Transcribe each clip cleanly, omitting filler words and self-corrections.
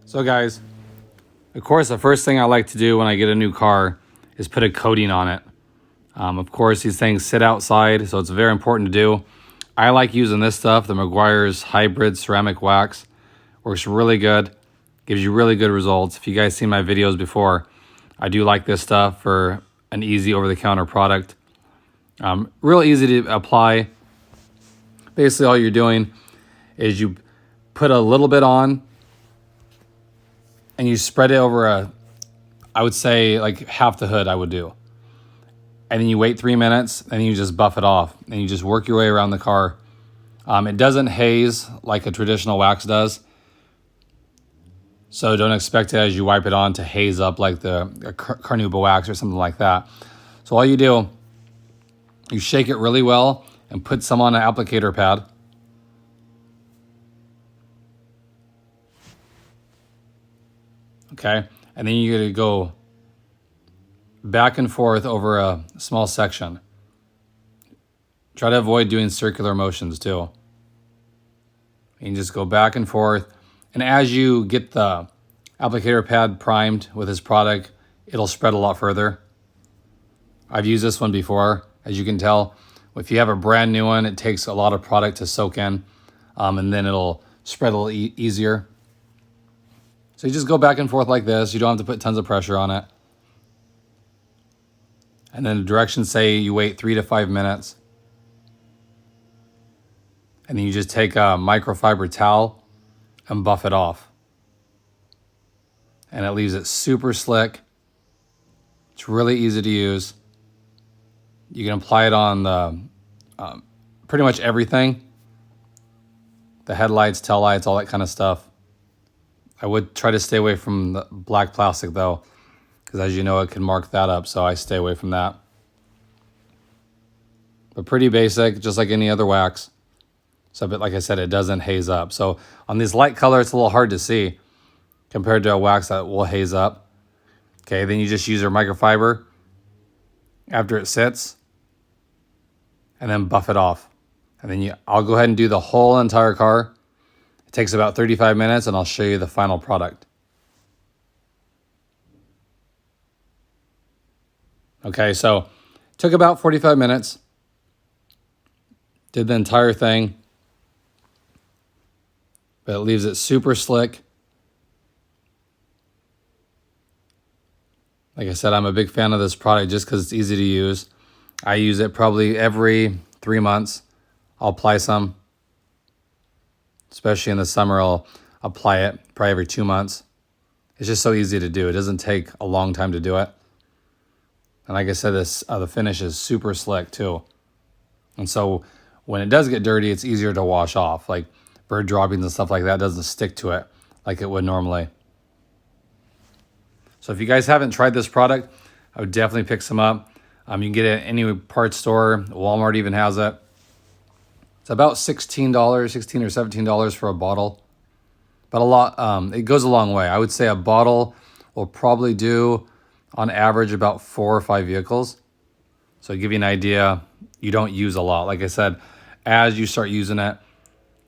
So guys, of course, the first thing I like to do when I get a new car is put a coating on it. Of course, these things sit outside, so it's very important to do. I like using this stuff, the Meguiar's Hybrid Ceramic Wax. Works really good, gives you really good results. If you guys seen my videos before, I do like this stuff for an easy over-the-counter product. Real easy to apply. Basically, all you're doing is you put a little bit on and you spread it over I would say like half the hood I would do. And then you wait 3 minutes and you just buff it off and you just work your way around the car. It doesn't haze like a traditional wax does. So don't expect it as you wipe it on to haze up like the Carnauba wax or something like that. So all you do, you shake it really well and put some on an applicator pad. Okay, and then you're gonna go back and forth over a small section. Try to avoid doing circular motions too. You can just go back and forth. And as you get the applicator pad primed with this product, it'll spread a lot further. I've used this one before, as you can tell. If you have a brand new one, it takes a lot of product to soak in, and then it'll spread a little easier. So you just go back and forth like this. You don't have to put tons of pressure on it. And then the directions say you wait 3 to 5 minutes. And then you just take a microfiber towel and buff it off. And it leaves it super slick. It's really easy to use. You can apply it on the pretty much everything. The headlights, taillights, all that kind of stuff. I would try to stay away from the black plastic though, because as you know, it can mark that up, so I stay away from that. But pretty basic, just like any other wax. So, but like I said, it doesn't haze up. So on these light color, it's a little hard to see compared to a wax that will haze up. Okay, then you just use your microfiber after it sits and then buff it off. And then I'll go ahead and do the whole entire car. It takes about 35 minutes and I'll show you the final product. Okay, so took about 45 minutes. Did the entire thing. But it leaves it super slick. Like I said, I'm a big fan of this product just because it's easy to use. I use it probably every 3 months. I'll apply some. Especially in the summer, I'll apply it probably every 2 months. It's just so easy to do. It doesn't take a long time to do it. And like I said, the finish is super slick too. And so when it does get dirty, it's easier to wash off. Like bird droppings and stuff like that doesn't stick to it like it would normally. So if you guys haven't tried this product, I would definitely pick some up. You can get it at any parts store. Walmart even has it. It's about $16, $16 or $17 for a bottle. But a lot, it goes a long way. I would say a bottle will probably do, on average, about 4 or 5 vehicles. So to give you an idea, you don't use a lot. Like I said, as you start using it,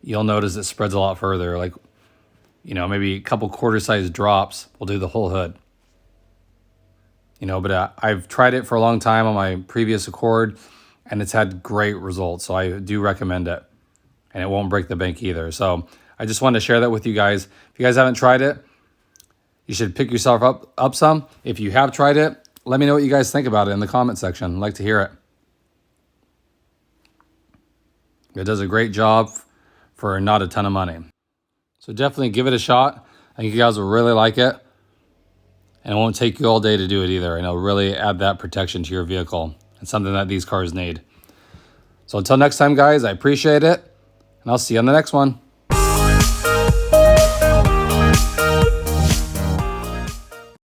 you'll notice it spreads a lot further. Like, you know, maybe a couple quarter-sized drops will do the whole hood. You know, but I've tried it for a long time on my previous Accord, and it's had great results. So I do recommend it, and it won't break the bank either. So I just wanted to share that with you guys. If you guys haven't tried it, you should pick yourself up some. If you have tried it, let me know what you guys think about it in the comment section. I'd like to hear it. It does a great job for not a ton of money. So definitely give it a shot. I think you guys will really like it. And it won't take you all day to do it either. And it'll really add that protection to your vehicle. It's something that these cars need. So until next time, guys, I appreciate it. And I'll see you on the next one.